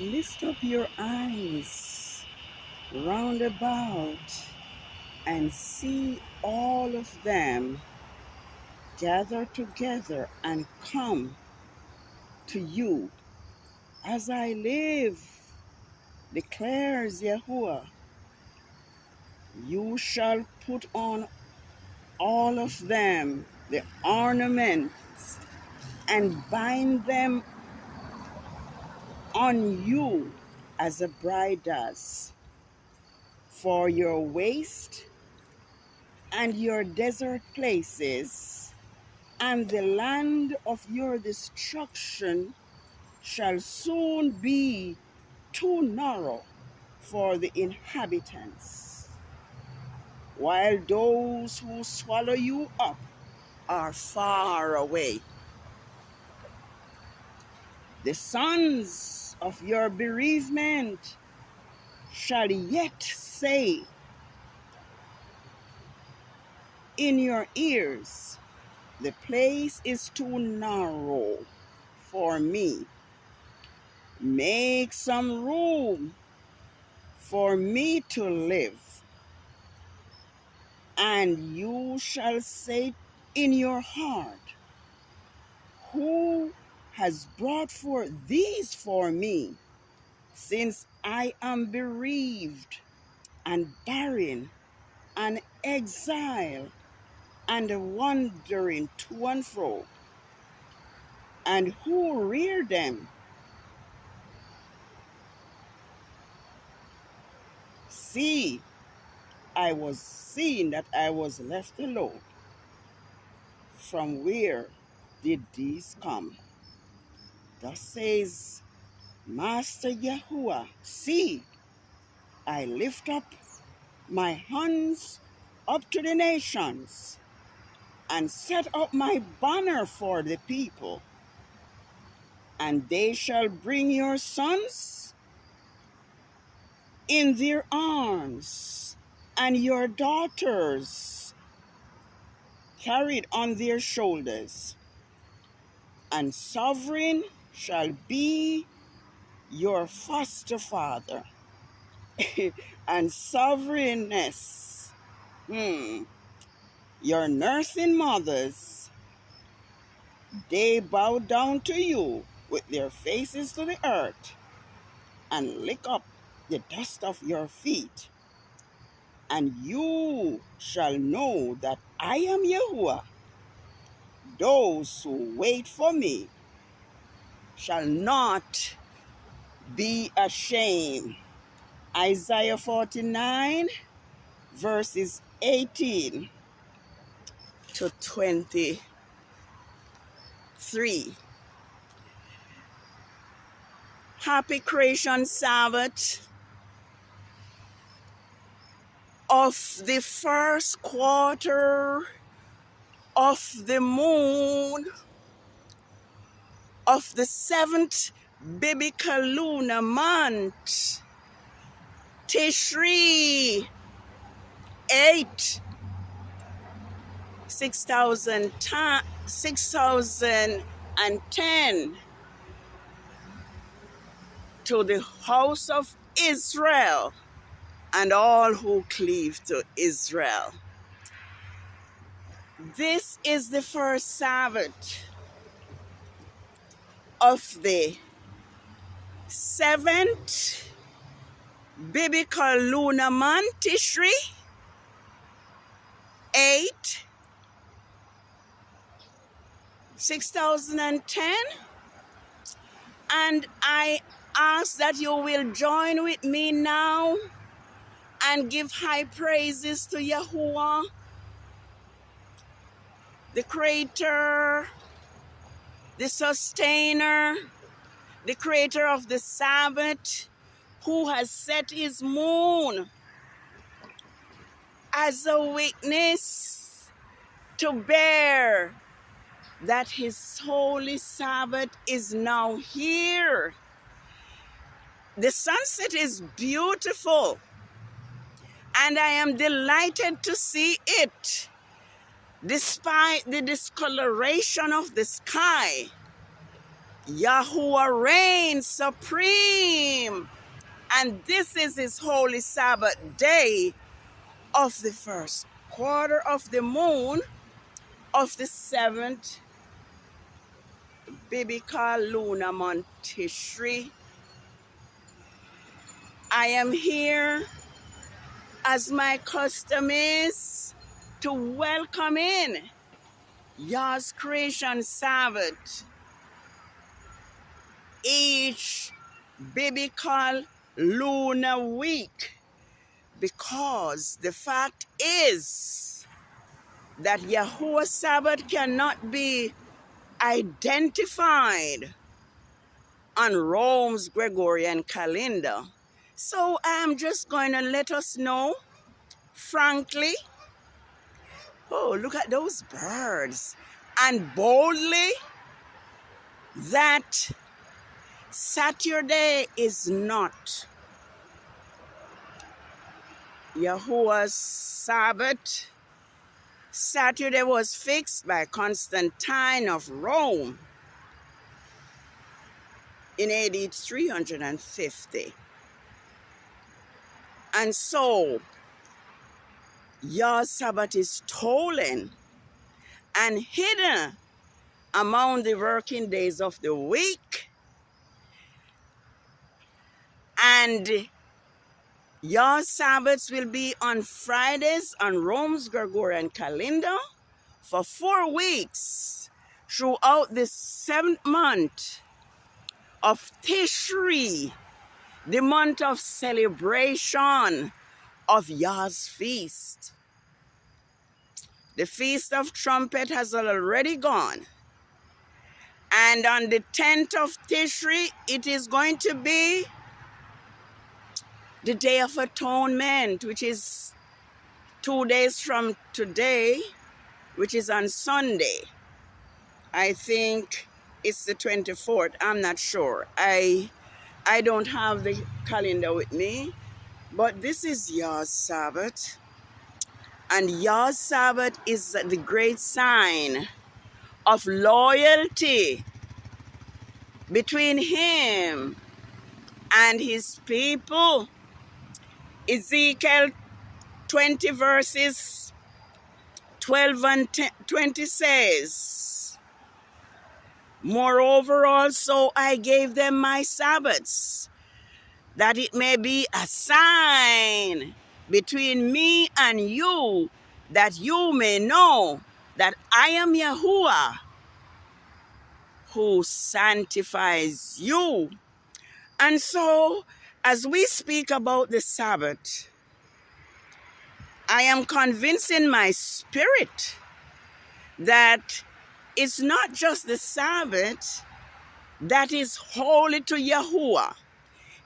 Lift up your eyes round about and see all of them gather together and come to you. As I live, declares Yahuwah, you shall put on all of them the ornaments and bind them on you as a bride does for your waste and your desert places, and the land of your destruction shall soon be too narrow for the inhabitants, while those who swallow you up are far away. The sons of your bereavement shall yet say in your ears, the place is too narrow for me. Make some room for me to live. And you shall say in your heart, who has brought forth these for me, since I am bereaved and barren and exile and wandering to and fro? And who reared them? See, I was seen that I was left alone. From where did these come? Thus says Master Yahuwah, see, I lift up my hands up to the nations and set up my banner for the people, and they shall bring your sons in their arms, and your daughters carried on their shoulders, and sovereign shall be your foster father, and sovereignness, your nursing mothers. They bow down to you with their faces to the earth and lick up the dust of your feet. And you shall know that I am Yahuwah. Those who wait for me shall not be ashamed. Isaiah 49, verses 18 to 23. Happy Creation Sabbath of the first quarter of the moon of the 7th biblical lunar month, TISHRI 8, 6010, to the house of Israel and all who cleave to Israel. This is the first Sabbath of the 7th biblical lunar month, TISHRI 8, 6010, and I ask that you will join with me now and give high praises to Yahuwah, the Creator, the Sustainer, the Creator of the Sabbath, who has set his moon as a witness to bear that his holy Sabbath is now here. The sunset is beautiful, and I am delighted to see it, despite the discoloration of the sky. Yahuwah reigns supreme. And this is his holy Sabbath day of the first quarter of the moon of the 7th biblical lunar month TISHRI. I am here, as my custom is, to welcome in Yah's creation Sabbath, each biblical lunar week, because the fact is that Yahuwah's Sabbath cannot be identified on Rome's Gregorian calendar. So I'm just going to let us know, frankly, oh, look at those birds, and boldly, that Saturday is not Yahuwah's Sabbath. Saturday was fixed by Constantine of Rome in AD 350. And so, Yah's Sabbath is stolen and hidden among the working days of the week. And Yah's Sabbaths will be on Fridays on Rome's Gregorian calendar for 4 weeks throughout the 7th month of TISHRI, the month of celebration of Yah's feast. The Feast of Trumpet has already gone. And on the 10th of TISHRI, it is going to be the Day of Atonement, which is 2 days from today, which is on Sunday. I think it's the 24th. I'm not sure. I don't have the calendar with me, but this is Yah's Sabbath. And Yah's Sabbath is the great sign of loyalty between him and his people. Ezekiel 20 verses 12 and 20 says, "Moreover also I gave them my Sabbaths, that it may be a sign between me and you, that you may know that I am Yahuwah, who sanctifies you." And so, as we speak about the Sabbath, I am convinced in my spirit that it's not just the Sabbath that is holy to Yahuwah.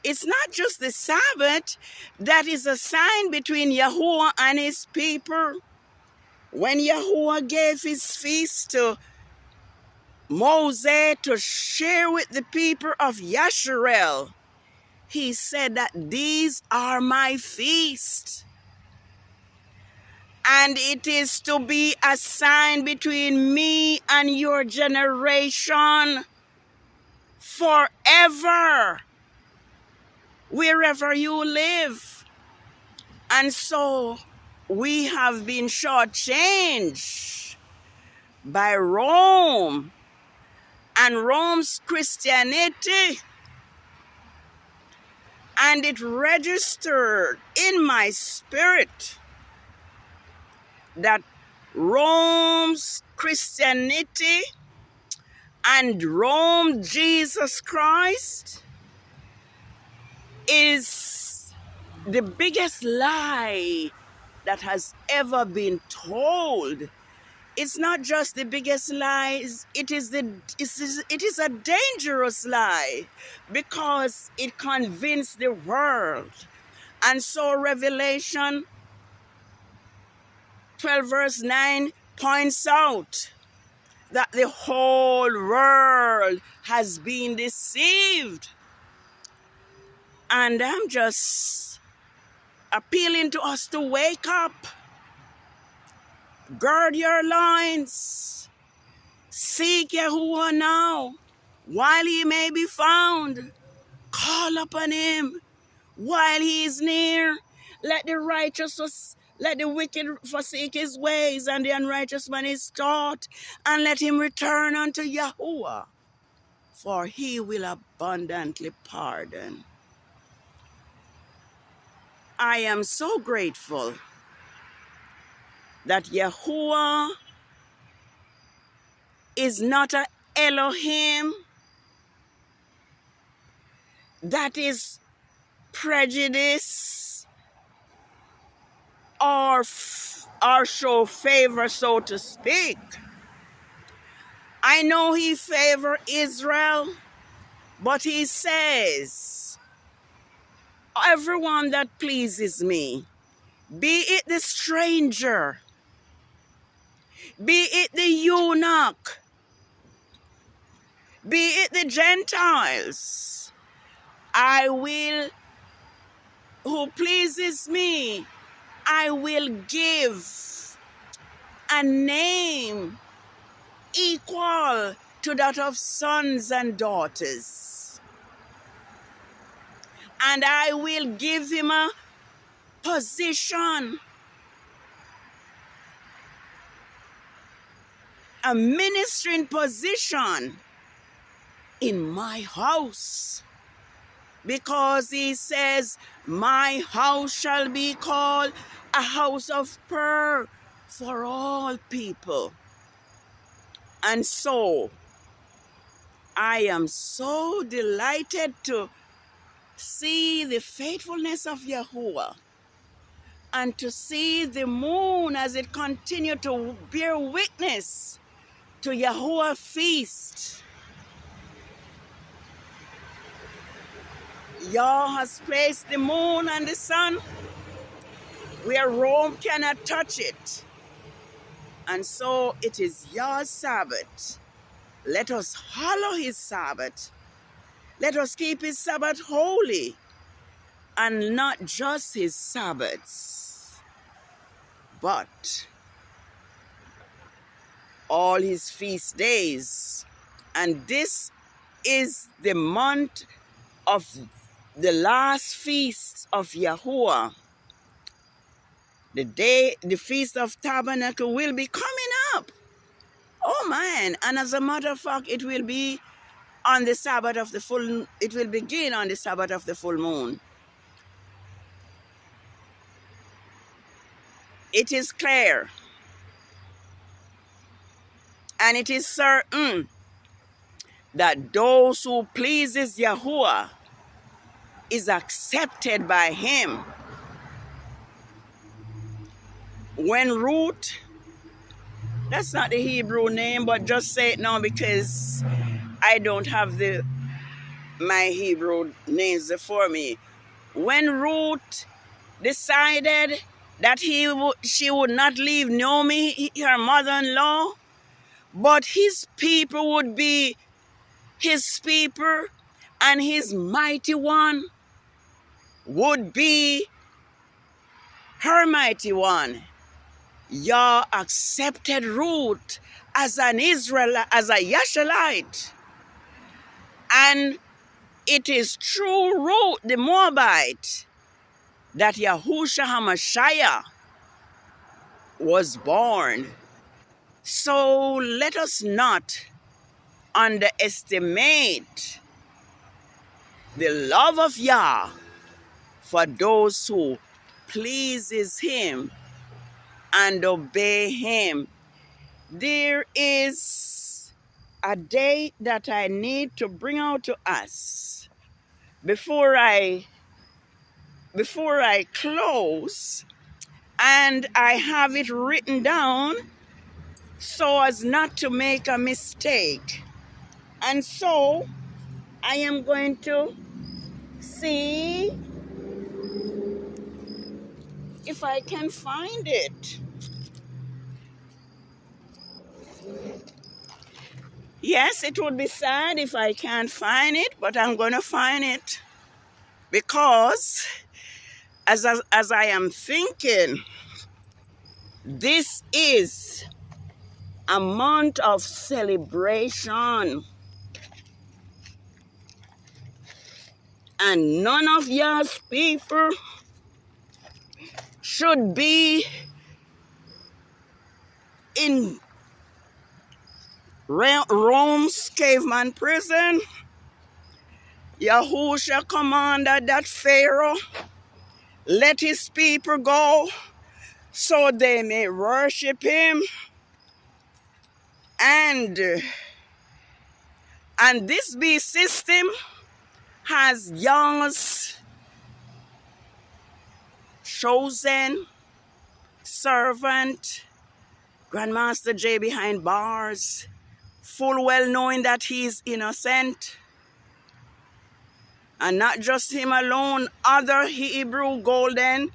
It's not just the Sabbath that is a sign between Yahuwah and his people. When Yahuwah gave his feast to Moses to share with the people of Yasharel, he said that these are my feasts. And it is to be a sign between me and your generation forever, wherever you live. And so we have been shortchanged by Rome and Rome's Christianity. And it registered in my spirit that Rome's Christianity and Rome Jesus Christ is the biggest lie that has ever been told. It's not just the biggest lies, it is a dangerous lie, because it convinced the world. And so Revelation 12 verse 9 points out that the whole world has been deceived. And I'm just appealing to us to wake up. Gird your loins. Seek Yahuwah now. while he may be found. Call upon him while he is near. Let the wicked forsake his ways, and the unrighteous man his thought, and let him return unto Yahuwah, for he will abundantly pardon. I am so grateful that Yahuwah is not an Elohim that is prejudice or show favor, so to speak. I know he favor Israel, but he says, everyone that pleases me, be it the stranger, be it the eunuch, be it the Gentiles, who pleases me, I will give a name equal to that of sons and daughters. And I will give him a position, a ministering position in my house. Because he says, my house shall be called a house of prayer for all people. And so, I am so delighted to see the faithfulness of Yahuwah, and to see the moon as it continues to bear witness to Yahuwah's feast. Yah has placed the moon and the sun where Rome cannot touch it. And so it is Yah's Sabbath. Let us hallow his Sabbath. Let us keep his Sabbath holy, and not just his Sabbaths, but all his feast days. And this is the month of the last feast of Yahuwah. The Feast of Tabernacle will be coming up. Oh man, and as a matter of fact, it will be on the Sabbath of the full, it will begin on the Sabbath of the full moon. It is clear, and it is certain that those who pleases Yahuwah is accepted by him. When Ruth, that's not the Hebrew name, but just say it now because I don't have my Hebrew names before me. When Ruth decided that she would not leave Naomi, her mother-in-law, but his people would be his people, and his mighty one would be her mighty one. Yah accepted Ruth as an Israelite, as a Yashalite. And it is through Ruth, the Moabite, that Yahushua HaMashiach was born. So let us not underestimate the love of Yah for those who pleases him and obey him. There is a date that I need to bring out to us before I close, and I have it written down so as not to make a mistake. And so I am going to see if I can find it. Yes, it would be sad if I can't find it, but I'm going to find it, because as I am thinking, this is a month of celebration. And none of Yah's people should be in Rome's caveman prison. Yahusha commanded that Pharaoh let his people go so they may worship him. And this beast system has Yah's chosen servant, Grandmaster J, behind bars, full well knowing that he is innocent. And not just him alone, other Hebrew golden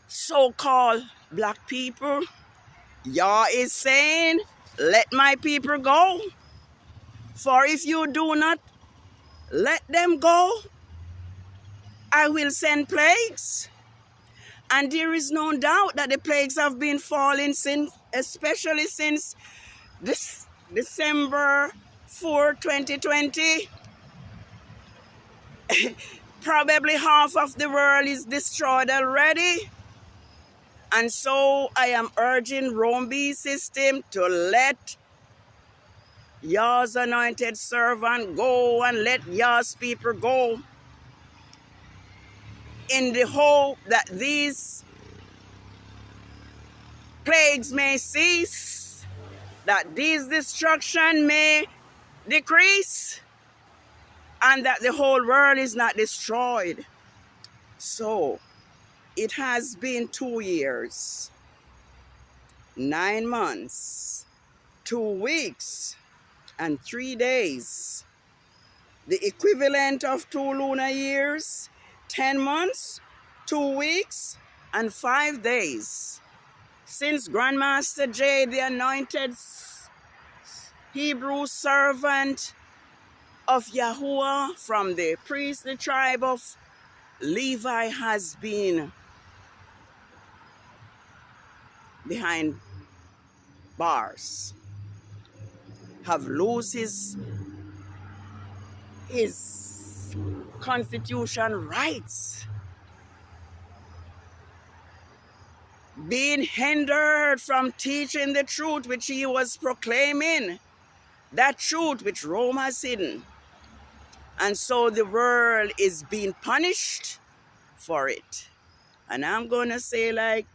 so-called black people. Yah is saying, let my people go. For if you do not let them go, I will send plagues. And there is no doubt that the plagues have been falling since, especially since this December 4, 2020. Probably half of the world is destroyed already. And so I am urging Rome B system to let Yah's anointed servant go and let Yah's people go, in the hope that these plagues may cease, that these destruction may decrease, and that the whole world is not destroyed. So it has been 2 years, 9 months, 2 weeks, and 3 days, the equivalent of 2 lunar years, 10 months, 2 weeks, and 5 days, since Grandmaster J, the anointed Hebrew servant of Yahuwah from the priestly tribe of Levi, has been behind bars, have lost his constitution rights, being hindered from teaching the truth which he was proclaiming, that truth which Rome has hidden. And so the world is being punished for it. And I'm going to say, like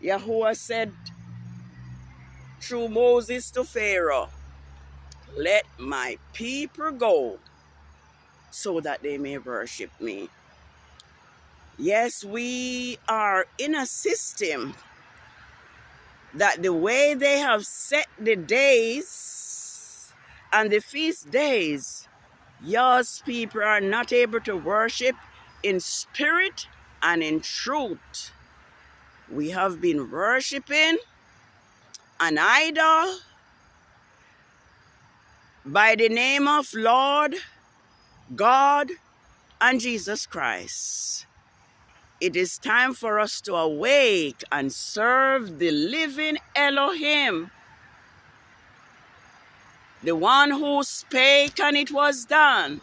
Yahuwah said through Moses to Pharaoh, let my people go so that they may worship me. Yes, we are in a system that the way they have set the days and the feast days, Yah's people are not able to worship in spirit and in truth. We have been worshiping an idol by the name of Lord, God, and Jesus Christ. It is time for us to awake and serve the living Elohim, the one who spake and it was done,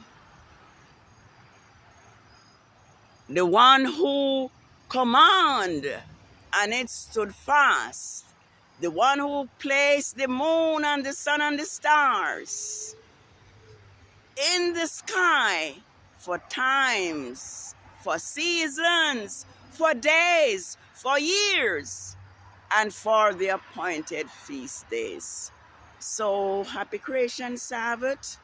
the one who commanded and it stood fast, the one who placed the moon and the sun and the stars in the sky for times, for seasons, for days, for years, and for the appointed feast days. So happy creation Sabbath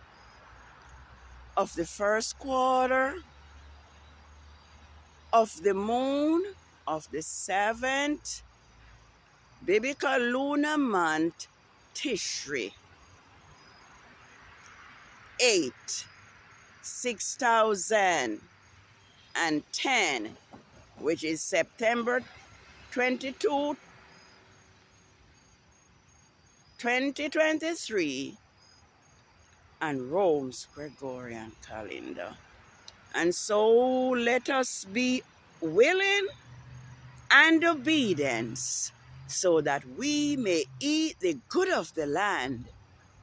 of the first quarter of the moon of the 7th biblical lunar month, TISHRI, 6010, which is September 22, 2023, and Rome's Gregorian calendar. And so let us be willing and obedient so that we may eat the good of the land.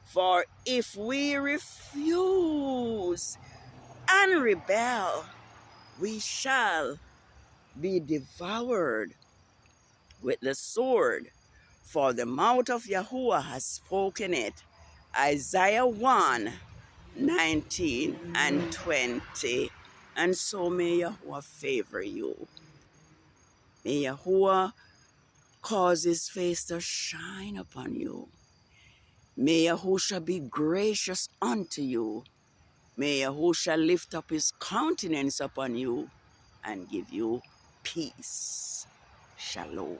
For if we refuse and rebel, we shall be devoured with the sword, for the mouth of Yahuwah has spoken it. Isaiah 1:19-20. And so may Yahuwah favor you. May Yahuwah cause his face to shine upon you. May Yahushua be gracious unto you. May Yahushua lift up his countenance upon you and give you peace. Shalom.